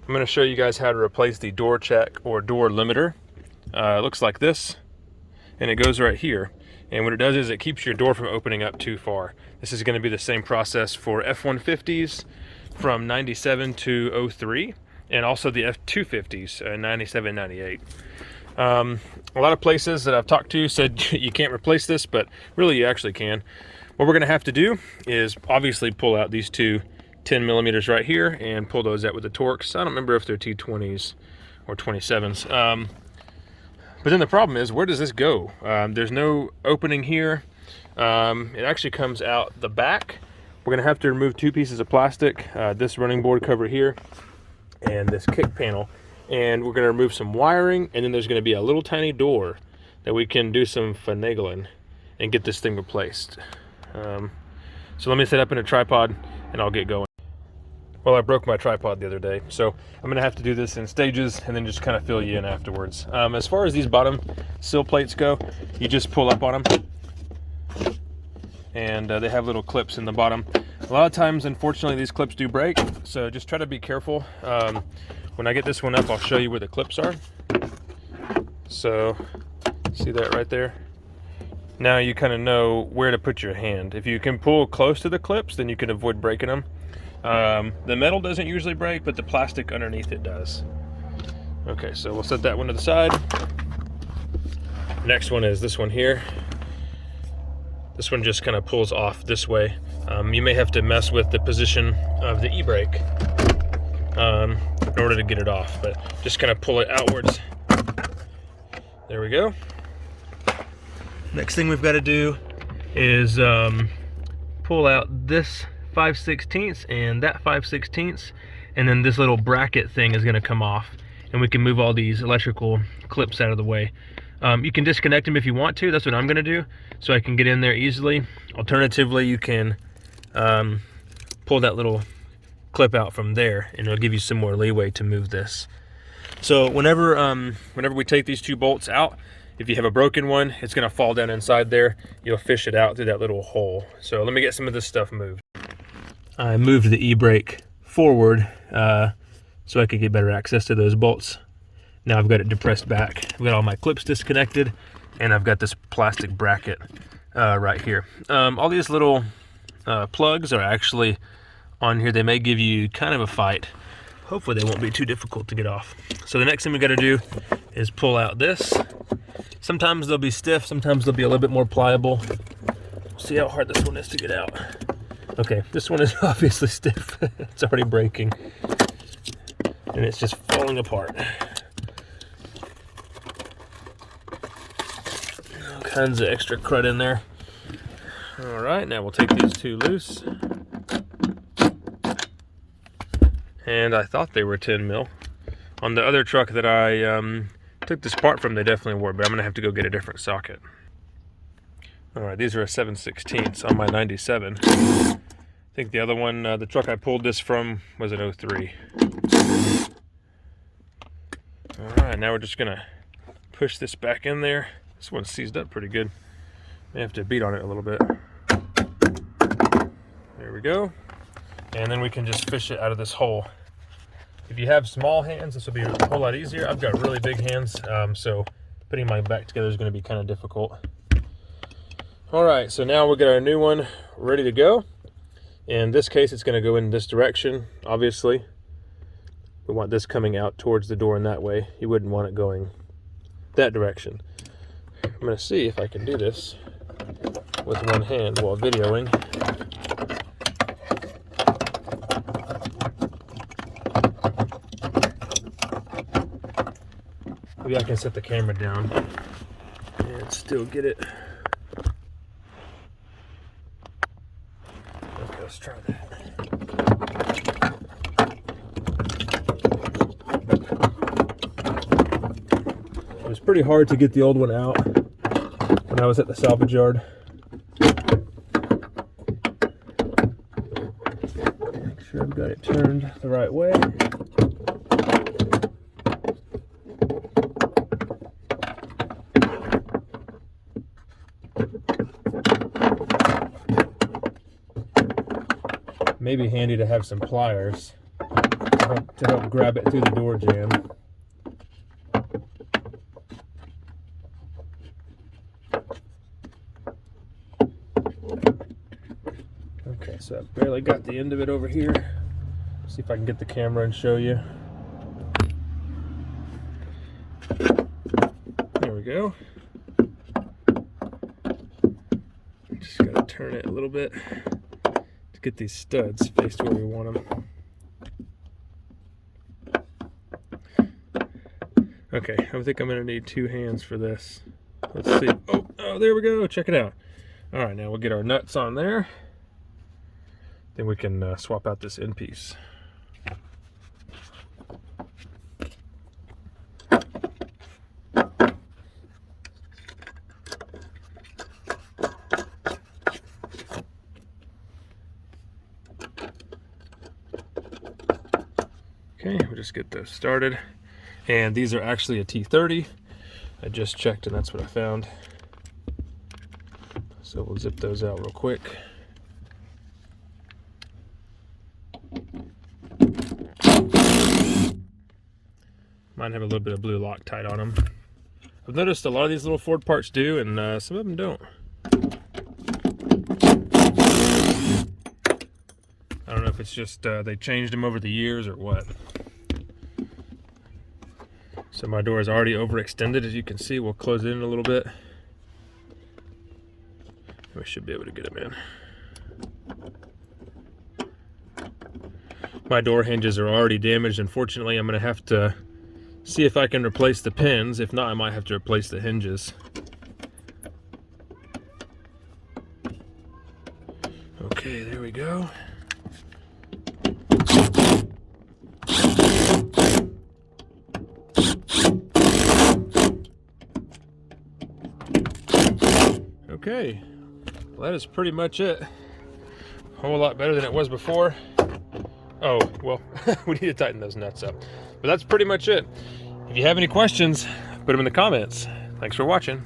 I'm going to show you guys how to replace the door check or door limiter. It looks like this, and it goes right here. And what it does is it keeps your door from opening up too far. This is going to be the same process for F150s from 97 to 03, and also the F250s, 97, 98. A lot of places that I've talked to said you can't replace this, but really you actually can. What we're going to have to do is obviously pull out these two 10 millimeters right here and pull those out with the Torx. I don't remember if they're T20s or 27s. But then the problem is, where does this go? There's no opening here. It actually comes out the back. We're gonna have to remove two pieces of plastic, this running board cover here and this kick panel. And we're gonna remove some wiring, and then there's gonna be a little tiny door that we can do some finagling and get this thing replaced. So let me set up in a tripod and I'll get going. Well, I broke my tripod the other day, so I'm gonna have to do this in stages and then just kind of fill you in afterwards. As far as these bottom sill plates go, you just pull up on them, and they have little clips in the bottom. A lot of times, unfortunately, these clips do break, so just try to be careful. When I get this one up, I'll show you where the clips are. So, see that right there? Now you kind of know where to put your hand. If you can pull close to the clips, then you can avoid breaking them. The metal doesn't usually break, but the plastic underneath it does. Okay, so we'll set that one to the side. Next one is this one here. This one just kind of pulls off this way. You may have to mess with the position of the e-brake in order to get it off, but just kind of pull it outwards. There we go. Next thing we've got to do is pull out this 5/16 and that 5/16, and then this little bracket thing is going to come off, and we can move all these electrical clips out of the way. You can disconnect them if you want to. That's what I'm going to do, so I can get in there easily. Alternatively, you can pull that little clip out from there, and it'll give you some more leeway to move this. So whenever we take these two bolts out, if you have a broken one, it's going to fall down inside there. You'll fish it out through that little hole. So let me get some of this stuff moved. I moved the e-brake forward so I could get better access to those bolts. Now I've got it depressed back. I've got all my clips disconnected, and I've got this plastic bracket right here. All these little plugs are actually on here. They may give you kind of a fight. Hopefully they won't be too difficult to get off. So the next thing we got to do is pull out this. Sometimes they'll be stiff, sometimes they'll be a little bit more pliable. See how hard this one is to get out. Okay, this one is obviously stiff. It's already breaking, and it's just falling apart. All kinds of extra crud in there. All right, now we'll take these two loose. And I thought they were 10 mil. On the other truck that I took this part from, they definitely were, but I'm gonna have to go get a different socket. All right, these are a 7/16 on my 97. I think the other one, the truck I pulled this from, was an 03. All right, now we're just gonna push this back in there. This one's seized up pretty good. May have to beat on it a little bit. There we go. And then we can just fish it out of this hole. If you have small hands, this will be a whole lot easier. I've got really big hands, so putting my back together is gonna be kind of difficult. All right, so now we've got our new one ready to go. In this case, it's going to go in this direction, obviously. We want this coming out towards the door in that way. You wouldn't want it going that direction. I'm going to see if I can do this with one hand while videoing. Maybe I can set the camera down and still get it. Let's try that. It was pretty hard to get the old one out when I was at the salvage yard. Make sure I've got it turned the right way. Maybe handy to have some pliers. I to help grab it through the door jamb. Okay, so I've barely got the end of it over here. See if I can get the camera and show you. There we go. Just gotta turn it a little bit to get these studs faced where we want them. Okay, I think I'm gonna need 2 hands for this. Let's see. Oh, there we go. Check it out. All right, now we'll get our nuts on there. Then we can swap out this end piece. Okay, we'll just get those started. And these are actually a T30. I just checked and that's what I found. So we'll zip those out real quick. Mine have a little bit of blue Loctite on them. I've noticed a lot of these little Ford parts do, and some of them don't. I don't know if it's just they changed them over the years or what. So my door is already overextended, as you can see. We'll close it in a little bit. We should be able to get them in. My door hinges are already damaged. Unfortunately, I'm going to have to see if I can replace the pins. If not, I might have to replace the hinges. Okay, there we go. Okay, well, that is pretty much it. A whole lot better than it was before. Oh, well, we need to tighten those nuts up. But that's pretty much it. If you have any questions, put them in the comments. Thanks for watching.